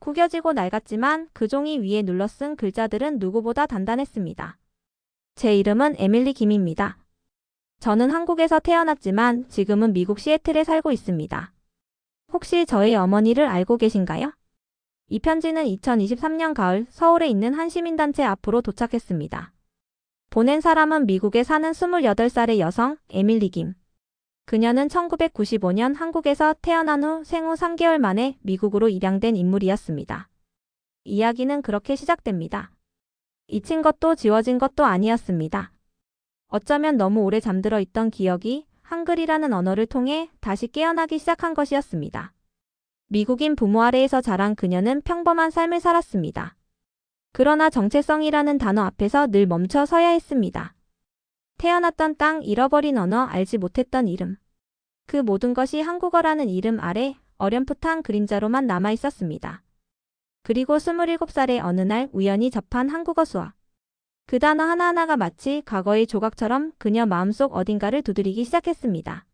구겨지고 낡았지만 그 종이 위에 눌러 쓴 글자들은 누구보다 단단했습니다. 제 이름은 에밀리 김입니다. 저는 한국에서 태어났지만 지금은 미국 시애틀에 살고 있습니다. 혹시 저의 어머니를 알고 계신가요? 이 편지는 2023년 가을 서울에 있는 한 시민단체 앞으로 도착했습니다. 보낸 사람은 미국에 사는 28살의 여성 에밀리 김. 그녀는 1995년 한국에서 태어난 후 생후 3개월 만에 미국으로 입양된 인물이었습니다. 이야기는 그렇게 시작됩니다. 잊힌 것도 지워진 것도 아니었습니다. 어쩌면 너무 오래 잠들어 있던 기억이 한글이라는 언어를 통해 다시 깨어나기 시작한 것이었습니다. 미국인 부모 아래에서 자란 그녀는 평범한 삶을 살았습니다. 그러나 정체성이라는 단어 앞에서 늘 멈춰 서야 했습니다. 태어났던 땅, 잃어버린 언어, 알지 못했던 이름. 그 모든 것이 한국어라는 이름 아래 어렴풋한 그림자로만 남아 있었습니다. 그리고 27살의 어느 날 우연히 접한 한국어 수업. 그 단어 하나하나가 마치 과거의 조각처럼 그녀 마음속 어딘가를 두드리기 시작했습니다.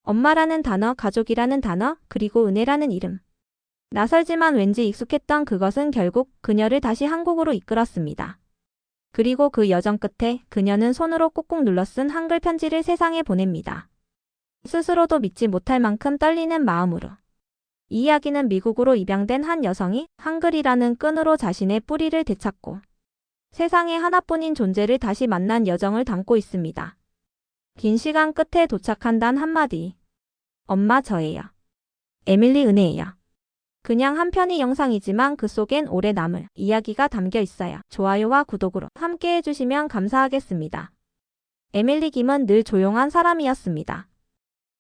엄마라는 단어, 가족이라는 단어, 그리고 은혜라는 이름. 낯설지만 왠지 익숙했던 그것은 결국 그녀를 다시 한국으로 이끌었습니다. 그리고 그 여정 끝에 그녀는 손으로 꾹꾹 눌러 쓴 한글 편지를 세상에 보냅니다. 스스로도 믿지 못할 만큼 떨리는 마음으로. 이 이야기는 미국으로 입양된 한 여성이 한글이라는 끈으로 자신의 뿌리를 되찾고 세상에 하나뿐인 존재를 다시 만난 여정을 담고 있습니다. 긴 시간 끝에 도착한 단 한마디. 엄마 저예요. 에밀리 은혜예요. 그냥 한 편의 영상이지만 그 속엔 오래 남을 이야기가 담겨 있어요. 좋아요와 구독으로 함께 해주시면 감사하겠습니다. 에밀리 김은 늘 조용한 사람이었습니다.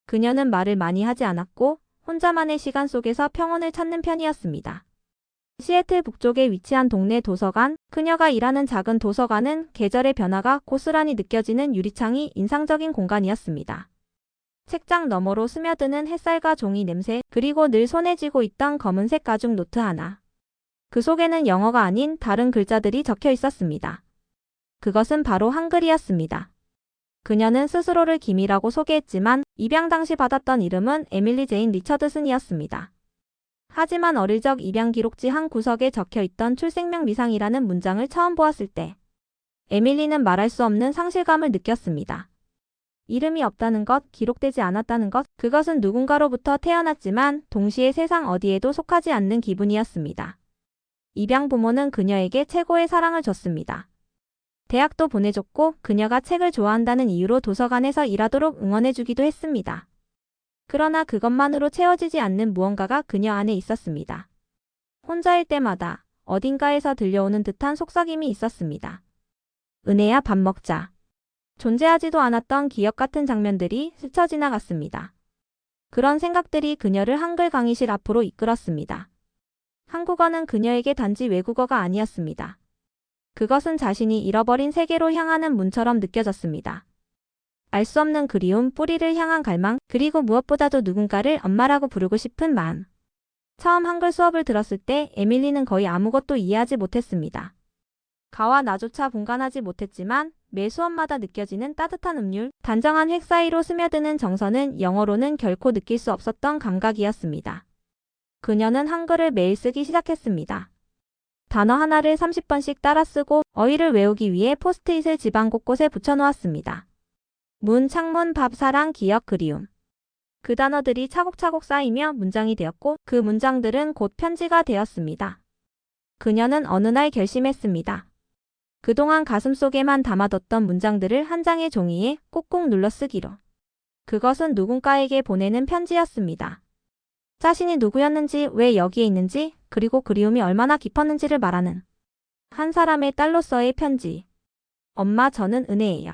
그녀는 말을 많이 하지 않았고 혼자만의 시간 속에서 평온을 찾는 편이었습니다. 시애틀 북쪽에 위치한 동네 도서관, 그녀가 일하는 작은 도서관은 계절의 변화가 고스란히 느껴지는 유리창이 인상적인 공간이었습니다. 책장 너머로 스며드는 햇살과 종이 냄새, 그리고 늘 손에 쥐고 있던 검은색 가죽 노트 하나. 그 속에는 영어가 아닌 다른 글자들이 적혀 있었습니다. 그것은 바로 한글이었습니다. 그녀는 스스로를 김이라고 소개했지만 입양 당시 받았던 이름은 에밀리 제인 리처드슨이었습니다. 하지만 어릴 적 입양 기록지 한 구석에 적혀 있던 출생명 미상이라는 문장을 처음 보았을 때 에밀리는 말할 수 없는 상실감을 느꼈습니다. 이름이 없다는 것, 기록되지 않았다는 것, 그것은 누군가로부터 태어났지만 동시에 세상 어디에도 속하지 않는 기분이었습니다. 입양 부모는 그녀에게 최고의 사랑을 줬습니다. 대학도 보내줬고 그녀가 책을 좋아한다는 이유로 도서관에서 일하도록 응원해주기도 했습니다. 그러나 그것만으로 채워지지 않는 무언가가 그녀 안에 있었습니다. 혼자일 때마다 어딘가에서 들려오는 듯한 속삭임이 있었습니다. 은혜야 밥 먹자. 존재하지도 않았던 기억 같은 장면들이 스쳐 지나갔습니다. 그런 생각들이 그녀를 한글 강의실 앞으로 이끌었습니다. 한국어는 그녀에게 단지 외국어가 아니었습니다. 그것은 자신이 잃어버린 세계로 향하는 문처럼 느껴졌습니다. 알 수 없는 그리움, 뿌리를 향한 갈망, 그리고 무엇보다도 누군가를 엄마라고 부르고 싶은 마음. 처음 한글 수업을 들었을 때 에밀리는 거의 아무것도 이해하지 못했습니다. 가와 나조차 분간하지 못했지만 매 수업마다 느껴지는 따뜻한 음률, 단정한 획 사이로 스며드는 정서는 영어로는 결코 느낄 수 없었던 감각이었습니다. 그녀는 한글을 매일 쓰기 시작했습니다. 단어 하나를 30번씩 따라 쓰고 어휘를 외우기 위해 포스트잇을 집안 곳곳에 붙여놓았습니다. 문, 창문, 밥, 사랑, 기억, 그리움. 그 단어들이 차곡차곡 쌓이며 문장이 되었고 그 문장들은 곧 편지가 되었습니다. 그녀는 어느 날 결심했습니다. 그동안 가슴속에만 담아뒀던 문장들을 한 장의 종이에 꾹꾹 눌러 쓰기로. 그것은 누군가에게 보내는 편지였습니다. 자신이 누구였는지, 왜 여기에 있는지, 그리고 그리움이 얼마나 깊었는지를 말하는 한 사람의 딸로서의 편지. 엄마 저는 은혜예요.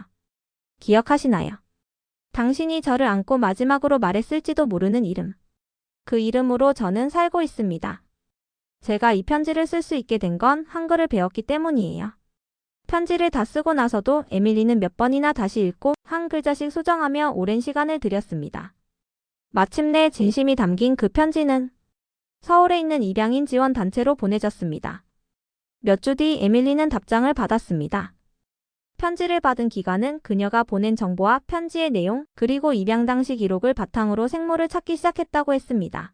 기억하시나요? 당신이 저를 안고 마지막으로 말했을지도 모르는 이름. 그 이름으로 저는 살고 있습니다. 제가 이 편지를 쓸 수 있게 된 건 한글을 배웠기 때문이에요. 편지를 다 쓰고 나서도 에밀리는 몇 번이나 다시 읽고 한 글자씩 수정하며 오랜 시간을 들였습니다. 마침내 진심이 담긴 그 편지는 서울에 있는 입양인 지원 단체로 보내졌습니다. 몇 주 뒤 에밀리는 답장을 받았습니다. 편지를 받은 기관은 그녀가 보낸 정보와 편지의 내용, 그리고 입양 당시 기록을 바탕으로 생모를 찾기 시작했다고 했습니다.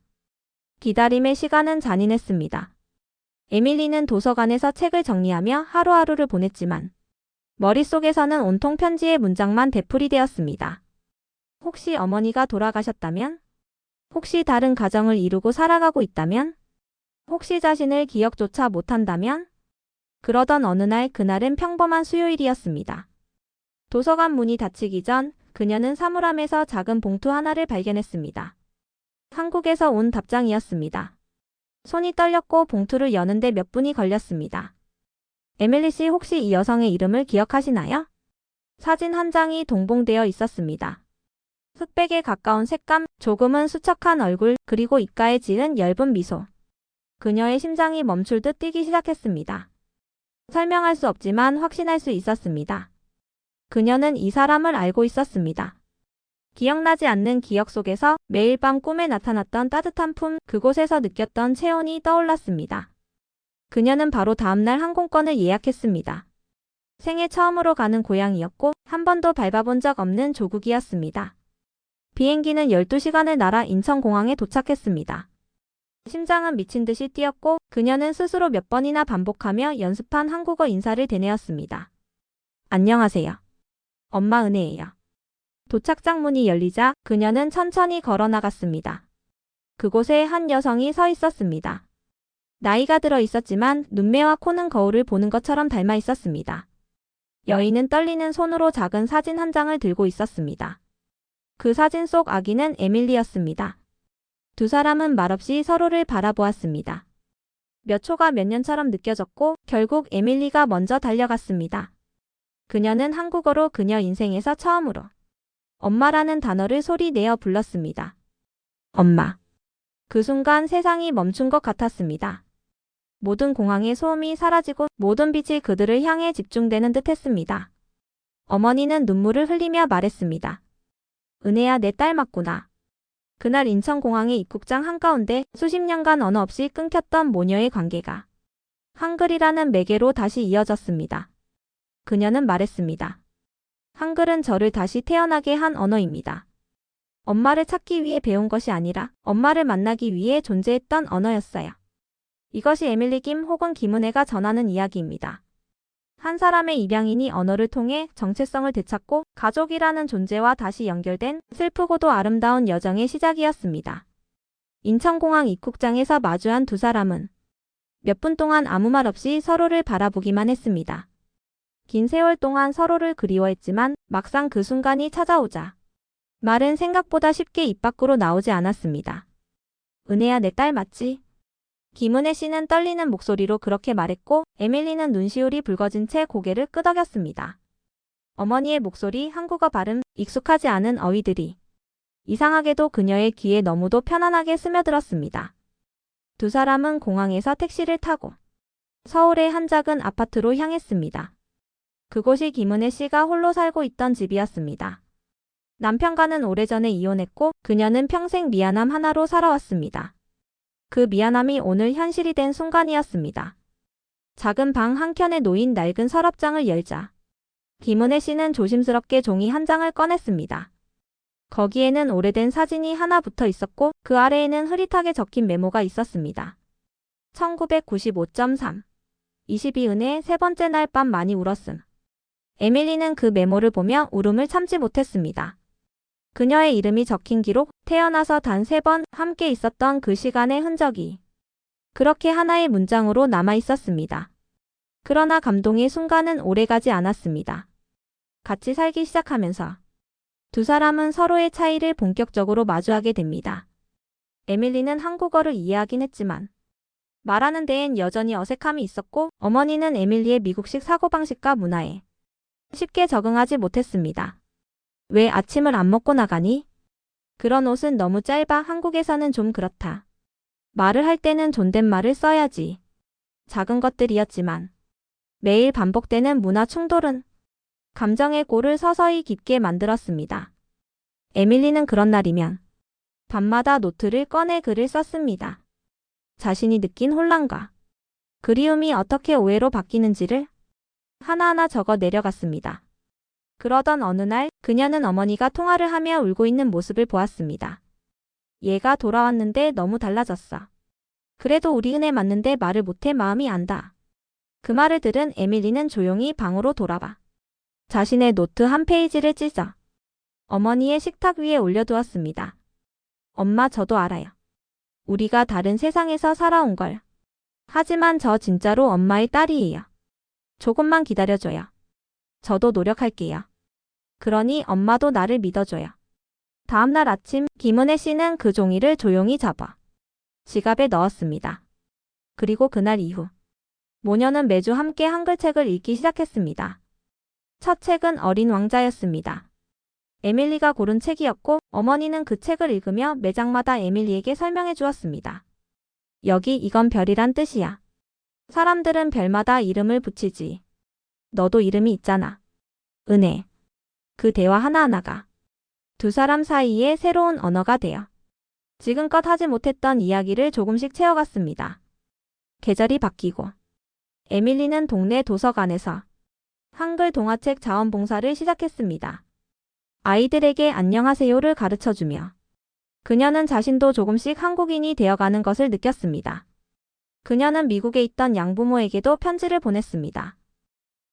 기다림의 시간은 잔인했습니다. 에밀리는 도서관에서 책을 정리하며 하루하루를 보냈지만 머릿속에서는 온통 편지의 문장만 되풀이되었습니다. 혹시 어머니가 돌아가셨다면? 혹시 다른 가정을 이루고 살아가고 있다면? 혹시 자신을 기억조차 못한다면? 그러던 어느 날 그날은 평범한 수요일이었습니다. 도서관 문이 닫히기 전 그녀는 사물함에서 작은 봉투 하나를 발견했습니다. 한국에서 온 답장이었습니다. 손이 떨렸고 봉투를 여는데 몇 분이 걸렸습니다. 에밀리 씨 혹시 이 여성의 이름을 기억하시나요? 사진 한 장이 동봉되어 있었습니다. 흑백에 가까운 색감, 조금은 수척한 얼굴, 그리고 입가에 지은 엷은 미소. 그녀의 심장이 멈출 듯 뛰기 시작했습니다. 설명할 수 없지만 확신할 수 있었습니다. 그녀는 이 사람을 알고 있었습니다. 기억나지 않는 기억 속에서 매일 밤 꿈에 나타났던 따뜻한 품, 그곳에서 느꼈던 체온이 떠올랐습니다. 그녀는 바로 다음날 항공권을 예약했습니다. 생애 처음으로 가는 고향이었고 한 번도 밟아본 적 없는 조국이었습니다. 비행기는 12시간을 날아 인천공항에 도착했습니다. 심장은 미친 듯이 뛰었고 그녀는 스스로 몇 번이나 반복하며 연습한 한국어 인사를 되뇌었습니다. 안녕하세요. 엄마 은혜예요. 도착장 문이 열리자 그녀는 천천히 걸어 나갔습니다. 그곳에 한 여성이 서 있었습니다. 나이가 들어 있었지만 눈매와 코는 거울을 보는 것처럼 닮아 있었습니다. 여인은 떨리는 손으로 작은 사진 한 장을 들고 있었습니다. 그 사진 속 아기는 에밀리였습니다. 두 사람은 말없이 서로를 바라보았습니다. 몇 초가 몇 년처럼 느껴졌고 결국 에밀리가 먼저 달려갔습니다. 그녀는 한국어로 그녀 인생에서 처음으로 엄마라는 단어를 소리 내어 불렀습니다. 엄마. 그 순간 세상이 멈춘 것 같았습니다. 모든 공항의 소음이 사라지고 모든 빛이 그들을 향해 집중되는 듯 했습니다. 어머니는 눈물을 흘리며 말했습니다. 은혜야, 내 딸 맞구나. 그날 인천공항의 입국장 한가운데 수십 년간 언어 없이 끊겼던 모녀의 관계가 한글이라는 매개로 다시 이어졌습니다. 그녀는 말했습니다. 한글은 저를 다시 태어나게 한 언어입니다. 엄마를 찾기 위해 배운 것이 아니라 엄마를 만나기 위해 존재했던 언어였어요. 이것이 에밀리 김 혹은 김은혜가 전하는 이야기입니다. 한 사람의 입양인이 언어를 통해 정체성을 되찾고 가족이라는 존재와 다시 연결된 슬프고도 아름다운 여정의 시작이었습니다. 인천공항 입국장에서 마주한 두 사람은 몇 분 동안 아무 말 없이 서로를 바라보기만 했습니다. 긴 세월 동안 서로를 그리워했지만 막상 그 순간이 찾아오자 말은 생각보다 쉽게 입 밖으로 나오지 않았습니다. 은혜야, 내 딸 맞지? 김은혜 씨는 떨리는 목소리로 그렇게 말했고 에밀리는 눈시울이 붉어진 채 고개를 끄덕였습니다. 어머니의 목소리, 한국어 발음, 익숙하지 않은 어휘들이 이상하게도 그녀의 귀에 너무도 편안하게 스며들었습니다. 두 사람은 공항에서 택시를 타고 서울의 한 작은 아파트로 향했습니다. 그곳이 김은혜 씨가 홀로 살고 있던 집이었습니다. 남편과는 오래전에 이혼했고 그녀는 평생 미안함 하나로 살아왔습니다. 그 미안함이 오늘 현실이 된 순간이었습니다. 작은 방 한켠에 놓인 낡은 서랍장을 열자 김은혜 씨는 조심스럽게 종이 한 장을 꺼냈습니다. 거기에는 오래된 사진이 하나 붙어 있었고 그 아래에는 흐릿하게 적힌 메모가 있었습니다. 1995.3 22은혜 세 번째 날 밤 많이 울었음. 에밀리는 그 메모를 보며 울음을 참지 못했습니다. 그녀의 이름이 적힌 기록, 태어나서 단 3번 함께 있었던 그 시간의 흔적이 그렇게 하나의 문장으로 남아 있었습니다. 그러나 감동의 순간은 오래가지 않았습니다. 같이 살기 시작하면서 두 사람은 서로의 차이를 본격적으로 마주하게 됩니다. 에밀리는 한국어를 이해하긴 했지만 말하는 데엔 여전히 어색함이 있었고 어머니는 에밀리의 미국식 사고방식과 문화에 쉽게 적응하지 못했습니다. 왜 아침을 안 먹고 나가니? 그런 옷은 너무 짧아. 한국에서는 좀 그렇다. 말을 할 때는 존댓말을 써야지. 작은 것들이었지만 매일 반복되는 문화 충돌은 감정의 골을 서서히 깊게 만들었습니다. 에밀리는 그런 날이면 밤마다 노트를 꺼내 글을 썼습니다. 자신이 느낀 혼란과 그리움이 어떻게 오해로 바뀌는지를 하나하나 적어 내려갔습니다. 그러던 어느 날 그녀는 어머니가 통화를 하며 울고 있는 모습을 보았습니다. 얘가 돌아왔는데 너무 달라졌어. 그래도 우리 은혜 맞는데 말을 못해 마음이 안다. 그 말을 들은 에밀리는 조용히 방으로 돌아와 자신의 노트 한 페이지를 찢어 어머니의 식탁 위에 올려두었습니다. 엄마, 저도 알아요. 우리가 다른 세상에서 살아온 걸. 하지만 저 진짜로 엄마의 딸이에요. 조금만 기다려줘요. 저도 노력할게요. 그러니 엄마도 나를 믿어줘요. 다음날 아침 김은혜 씨는 그 종이를 조용히 접어 지갑에 넣었습니다. 그리고 그날 이후 모녀는 매주 함께 한글책을 읽기 시작했습니다. 첫 책은 어린 왕자였습니다. 에밀리가 고른 책이었고 어머니는 그 책을 읽으며 매장마다 에밀리에게 설명해 주었습니다. 여기 이건 별이란 뜻이야. 사람들은 별마다 이름을 붙이지. 너도 이름이 있잖아. 은혜. 그 대화 하나하나가 두 사람 사이에 새로운 언어가 되어 지금껏 하지 못했던 이야기를 조금씩 채워갔습니다. 계절이 바뀌고 에밀리는 동네 도서관에서 한글 동화책 자원봉사를 시작했습니다. 아이들에게 안녕하세요를 가르쳐주며 그녀는 자신도 조금씩 한국인이 되어가는 것을 느꼈습니다. 그녀는 미국에 있던 양부모에게도 편지를 보냈습니다.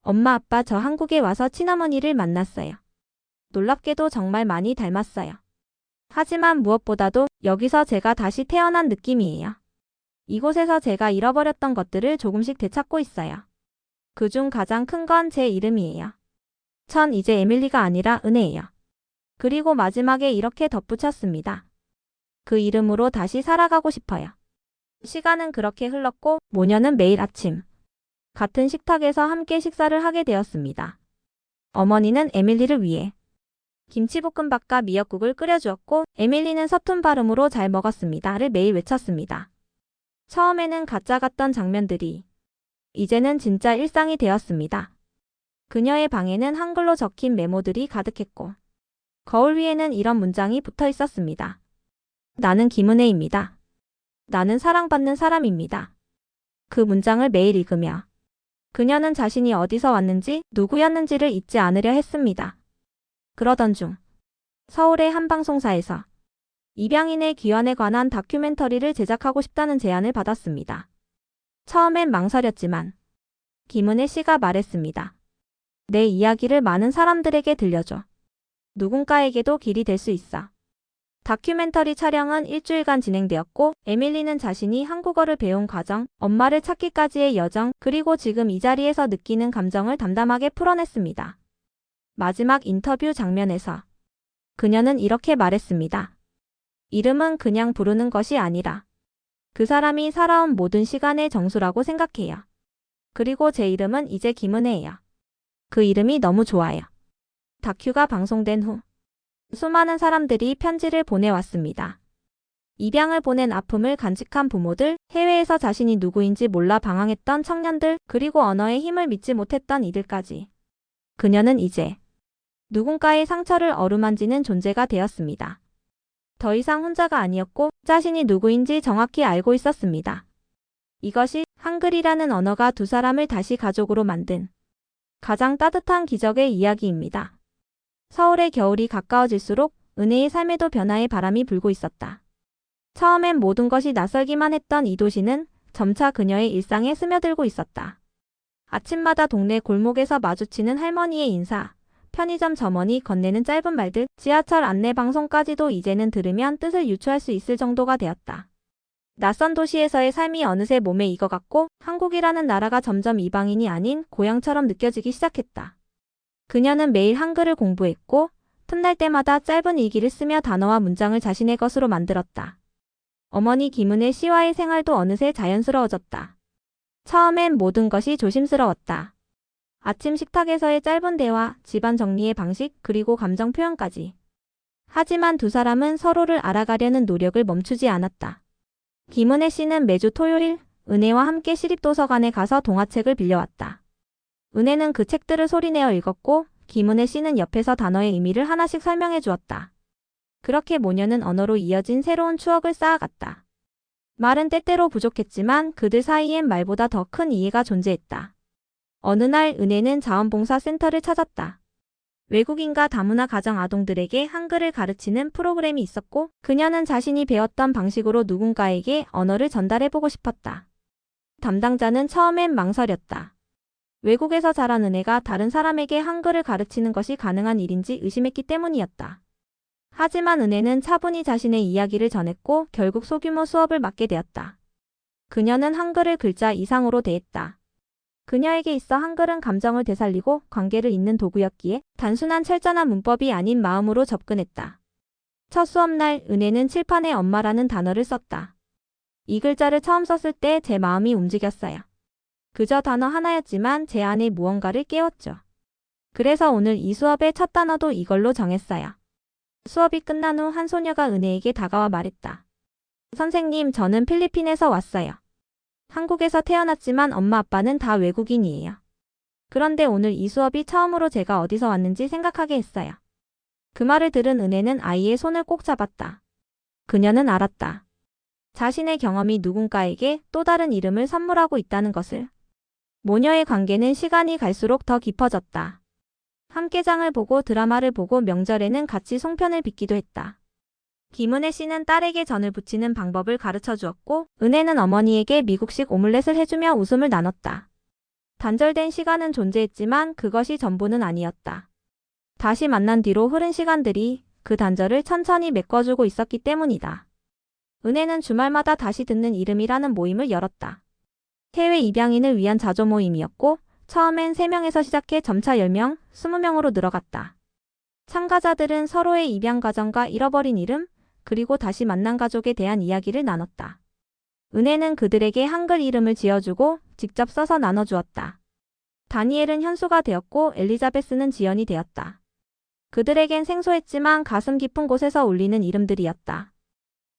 엄마, 아빠, 저 한국에 와서 친어머니를 만났어요. 놀랍게도 정말 많이 닮았어요. 하지만 무엇보다도 여기서 제가 다시 태어난 느낌이에요. 이곳에서 제가 잃어버렸던 것들을 조금씩 되찾고 있어요. 그중 가장 큰 건 제 이름이에요. 전 이제 에밀리가 아니라 은혜예요. 그리고 마지막에 이렇게 덧붙였습니다. 그 이름으로 다시 살아가고 싶어요. 시간은 그렇게 흘렀고 모녀는 매일 아침 같은 식탁에서 함께 식사를 하게 되었습니다. 어머니는 에밀리를 위해 김치볶음밥과 미역국을 끓여주었고 에밀리는 서툰 발음으로 잘 먹었습니다를 매일 외쳤습니다. 처음에는 가짜 같던 장면들이 이제는 진짜 일상이 되었습니다. 그녀의 방에는 한글로 적힌 메모들이 가득했고 거울 위에는 이런 문장이 붙어 있었습니다. 나는 김은혜입니다. 나는 사랑받는 사람입니다. 그 문장을 매일 읽으며 그녀는 자신이 어디서 왔는지 누구였는지를 잊지 않으려 했습니다. 그러던 중 서울의 한 방송사에서 입양인의 귀환에 관한 다큐멘터리를 제작하고 싶다는 제안을 받았습니다. 처음엔 망설였지만 김은혜 씨가 말했습니다. 내 이야기를 많은 사람들에게 들려줘. 누군가에게도 길이 될 수 있어. 다큐멘터리 촬영은 일주일간 진행되었고 에밀리는 자신이 한국어를 배운 과정, 엄마를 찾기까지의 여정, 그리고 지금 이 자리에서 느끼는 감정을 담담하게 풀어냈습니다. 마지막 인터뷰 장면에서 그녀는 이렇게 말했습니다. 이름은 그냥 부르는 것이 아니라 그 사람이 살아온 모든 시간의 정수라고 생각해요. 그리고 제 이름은 이제 김은혜예요. 그 이름이 너무 좋아요. 다큐가 방송된 후 수많은 사람들이 편지를 보내왔습니다. 입양을 보낸 아픔을 간직한 부모들, 해외에서 자신이 누구인지 몰라 방황했던 청년들, 그리고 언어의 힘을 믿지 못했던 이들까지. 그녀는 이제 누군가의 상처를 어루만지는 존재가 되었습니다. 더 이상 혼자가 아니었고 자신이 누구인지 정확히 알고 있었습니다. 이것이 한글이라는 언어가 두 사람을 다시 가족으로 만든 가장 따뜻한 기적의 이야기입니다. 서울의 겨울이 가까워질수록 은혜의 삶에도 변화의 바람이 불고 있었다. 처음엔 모든 것이 낯설기만 했던 이 도시는 점차 그녀의 일상에 스며들고 있었다. 아침마다 동네 골목에서 마주치는 할머니의 인사, 편의점 점원이 건네는 짧은 말들, 지하철 안내 방송까지도 이제는 들으면 뜻을 유추할 수 있을 정도가 되었다. 낯선 도시에서의 삶이 어느새 몸에 익어갔고 한국이라는 나라가 점점 이방인이 아닌 고향처럼 느껴지기 시작했다. 그녀는 매일 한글을 공부했고 틈날 때마다 짧은 일기를 쓰며 단어와 문장을 자신의 것으로 만들었다. 어머니 김은혜 씨와의 생활도 어느새 자연스러워졌다. 처음엔 모든 것이 조심스러웠다. 아침 식탁에서의 짧은 대화, 집안 정리의 방식, 그리고 감정 표현까지. 하지만 두 사람은 서로를 알아가려는 노력을 멈추지 않았다. 김은혜 씨는 매주 토요일 은혜와 함께 시립도서관에 가서 동화책을 빌려왔다. 은혜는 그 책들을 소리내어 읽었고 김은혜 씨는 옆에서 단어의 의미를 하나씩 설명해 주었다. 그렇게 모녀는 언어로 이어진 새로운 추억을 쌓아갔다. 말은 때때로 부족했지만 그들 사이엔 말보다 더 큰 이해가 존재했다. 어느 날 은혜는 자원봉사 센터를 찾았다. 외국인과 다문화 가정 아동들에게 한글을 가르치는 프로그램이 있었고, 그녀는 자신이 배웠던 방식으로 누군가에게 언어를 전달해보고 싶었다. 담당자는 처음엔 망설였다. 외국에서 자란 은혜가 다른 사람에게 한글을 가르치는 것이 가능한 일인지 의심했기 때문이었다. 하지만 은혜는 차분히 자신의 이야기를 전했고 결국 소규모 수업을 맡게 되었다. 그녀는 한글을 글자 이상으로 대했다. 그녀에게 있어 한글은 감정을 되살리고 관계를 잇는 도구였기에 단순한 철자나 문법이 아닌 마음으로 접근했다. 첫 수업날 은혜는 칠판에 엄마라는 단어를 썼다. 이 글자를 처음 썼을 때 제 마음이 움직였어요. 그저 단어 하나였지만 제 안에 무언가를 깨웠죠. 그래서 오늘 이 수업의 첫 단어도 이걸로 정했어요. 수업이 끝난 후 한 소녀가 은혜에게 다가와 말했다. 선생님, 저는 필리핀에서 왔어요. 한국에서 태어났지만 엄마 아빠는 다 외국인이에요. 그런데 오늘 이 수업이 처음으로 제가 어디서 왔는지 생각하게 했어요. 그 말을 들은 은혜는 아이의 손을 꼭 잡았다. 그녀는 알았다. 자신의 경험이 누군가에게 또 다른 이름을 선물하고 있다는 것을. 모녀의 관계는 시간이 갈수록 더 깊어졌다. 함께 장을 보고 드라마를 보고 명절에는 같이 송편을 빚기도 했다. 김은혜 씨는 딸에게 전을 부치는 방법을 가르쳐 주었고, 은혜는 어머니에게 미국식 오믈렛을 해주며 웃음을 나눴다. 단절된 시간은 존재했지만 그것이 전부는 아니었다. 다시 만난 뒤로 흐른 시간들이 그 단절을 천천히 메꿔주고 있었기 때문이다. 은혜는 주말마다 다시 듣는 이름이라는 모임을 열었다. 해외 입양인을 위한 자조 모임이었고, 처음엔 3명에서 시작해 점차 10명, 20명으로 늘어갔다. 참가자들은 서로의 입양 과정과 잃어버린 이름, 그리고 다시 만난 가족에 대한 이야기를 나눴다. 은혜는 그들에게 한글 이름을 지어주고 직접 써서 나눠주었다. 다니엘은 현수가 되었고 엘리자베스는 지연이 되었다. 그들에겐 생소했지만 가슴 깊은 곳에서 울리는 이름들이었다.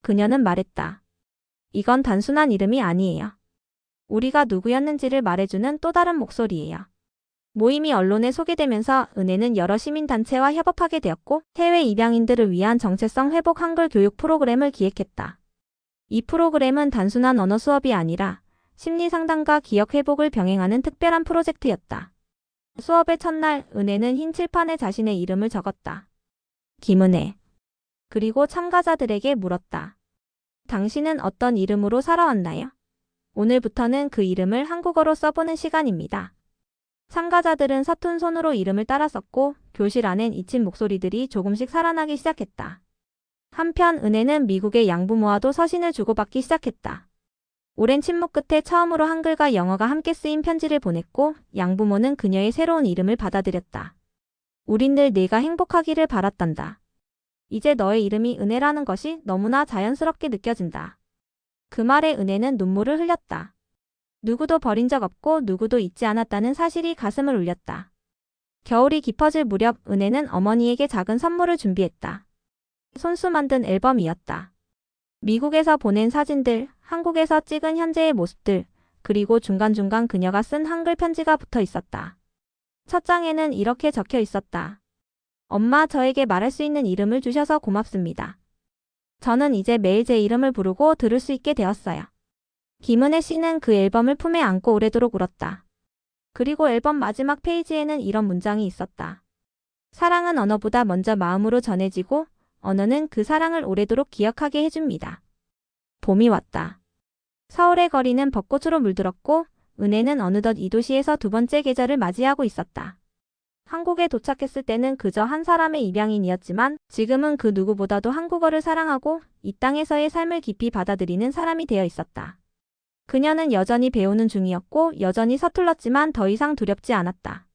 그녀는 말했다. 이건 단순한 이름이 아니에요. 우리가 누구였는지를 말해주는 또 다른 목소리예요. 모임이 언론에 소개되면서 은혜는 여러 시민단체와 협업하게 되었고 해외 입양인들을 위한 정체성 회복 한글 교육 프로그램을 기획했다. 이 프로그램은 단순한 언어 수업이 아니라 심리 상담과 기억 회복을 병행하는 특별한 프로젝트였다. 수업의 첫날 은혜는 흰 칠판에 자신의 이름을 적었다. 김은혜. 그리고 참가자들에게 물었다. 당신은 어떤 이름으로 살아왔나요? 오늘부터는 그 이름을 한국어로 써보는 시간입니다. 참가자들은 서툰 손으로 이름을 따라 썼고 교실 안엔 잊힌 목소리들이 조금씩 살아나기 시작했다. 한편 은혜는 미국의 양부모와도 서신을 주고받기 시작했다. 오랜 침묵 끝에 처음으로 한글과 영어가 함께 쓰인 편지를 보냈고 양부모는 그녀의 새로운 이름을 받아들였다. 우린 늘 네가 행복하기를 바랐단다. 이제 너의 이름이 은혜라는 것이 너무나 자연스럽게 느껴진다. 그 말에 은혜는 눈물을 흘렸다. 누구도 버린 적 없고 누구도 잊지 않았다는 사실이 가슴을 울렸다. 겨울이 깊어질 무렵 은혜는 어머니에게 작은 선물을 준비했다. 손수 만든 앨범이었다. 미국에서 보낸 사진들, 한국에서 찍은 현재의 모습들, 그리고 중간중간 그녀가 쓴 한글 편지가 붙어 있었다. 첫 장에는 이렇게 적혀 있었다. 엄마, 저에게 말할 수 있는 이름을 주셔서 고맙습니다. 저는 이제 매일 제 이름을 부르고 들을 수 있게 되었어요. 김은혜 씨는 그 앨범을 품에 안고 오래도록 울었다. 그리고 앨범 마지막 페이지에는 이런 문장이 있었다. 사랑은 언어보다 먼저 마음으로 전해지고 언어는 그 사랑을 오래도록 기억하게 해줍니다. 봄이 왔다. 서울의 거리는 벚꽃으로 물들었고 은혜는 어느덧 이 도시에서 두 번째 계절을 맞이하고 있었다. 한국에 도착했을 때는 그저 한 사람의 입양인이었지만 지금은 그 누구보다도 한국어를 사랑하고 이 땅에서의 삶을 깊이 받아들이는 사람이 되어 있었다. 그녀는 여전히 배우는 중이었고 여전히 서툴렀지만 더 이상 두렵지 않았다.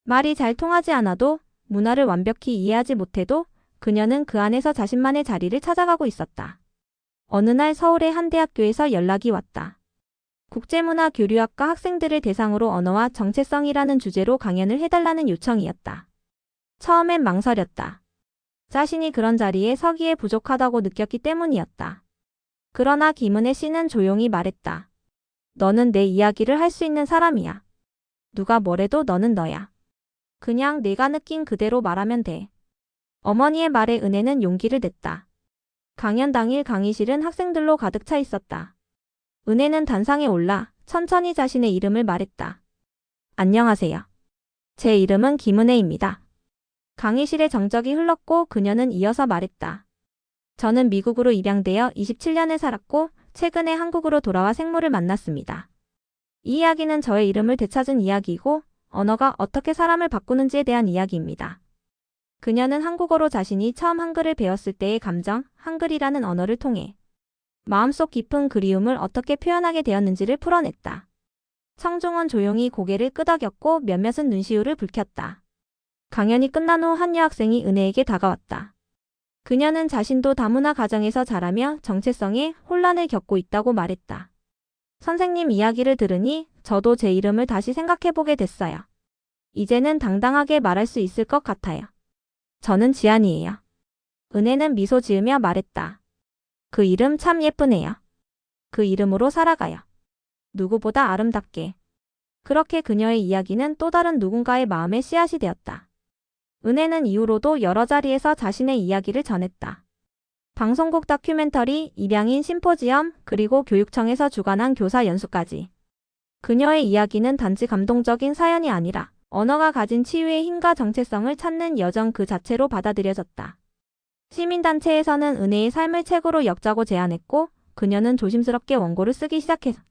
말이 잘 통하지 않아도 문화를 완벽히 이해하지 못해도 그녀는 그 안에서 자신만의 자리를 찾아가고 있었다. 어느 날 서울의 한 대학교에서 연락이 왔다. 국제문화 교류학과 학생들을 대상으로 언어와 정체성이라는 주제로 강연을 해달라는 요청이었다. 처음엔 망설였다. 자신이 그런 자리에 서기에 부족하다고 느꼈기 때문이었다. 그러나 김은혜 씨는 조용히 말했다. 너는 내 이야기를 할 수 있는 사람이야. 누가 뭐래도 너는 너야. 그냥 내가 느낀 그대로 말하면 돼. 어머니의 말에 은혜는 용기를 냈다. 강연 당일 강의실은 학생들로 가득 차 있었다. 은혜는 단상에 올라 천천히 자신의 이름을 말했다. 안녕하세요. 제 이름은 김은혜입니다. 강의실의 정적이 흘렀고 그녀는 이어서 말했다. 저는 미국으로 입양되어 27년을 살았고 최근에 한국으로 돌아와 생모를 만났습니다. 이 이야기는 저의 이름을 되찾은 이야기이고 언어가 어떻게 사람을 바꾸는지에 대한 이야기입니다. 그녀는 한국어로 자신이 처음 한글을 배웠을 때의 감정, 한글이라는 언어를 통해 마음속 깊은 그리움을 어떻게 표현하게 되었는지를 풀어냈다. 청중은 조용히 고개를 끄덕였고 몇몇은 눈시울을 붉혔다. 강연이 끝난 후 한 여학생이 은혜에게 다가왔다. 그녀는 자신도 다문화 가정에서 자라며 정체성에 혼란을 겪고 있다고 말했다. 선생님 이야기를 들으니 저도 제 이름을 다시 생각해보게 됐어요. 이제는 당당하게 말할 수 있을 것 같아요. 저는 지안이에요. 은혜는 미소 지으며 말했다. 그 이름 참 예쁘네요. 그 이름으로 살아가요. 누구보다 아름답게. 그렇게 그녀의 이야기는 또 다른 누군가의 마음의 씨앗이 되었다. 은혜는 이후로도 여러 자리에서 자신의 이야기를 전했다. 방송국 다큐멘터리, 입양인 심포지엄, 그리고 교육청에서 주관한 교사 연수까지. 그녀의 이야기는 단지 감동적인 사연이 아니라 언어가 가진 치유의 힘과 정체성을 찾는 여정 그 자체로 받아들여졌다. 시민단체에서는 은혜의 삶을 책으로 엮자고 제안했고 그녀는 조심스럽게 원고를 쓰기 시작했다.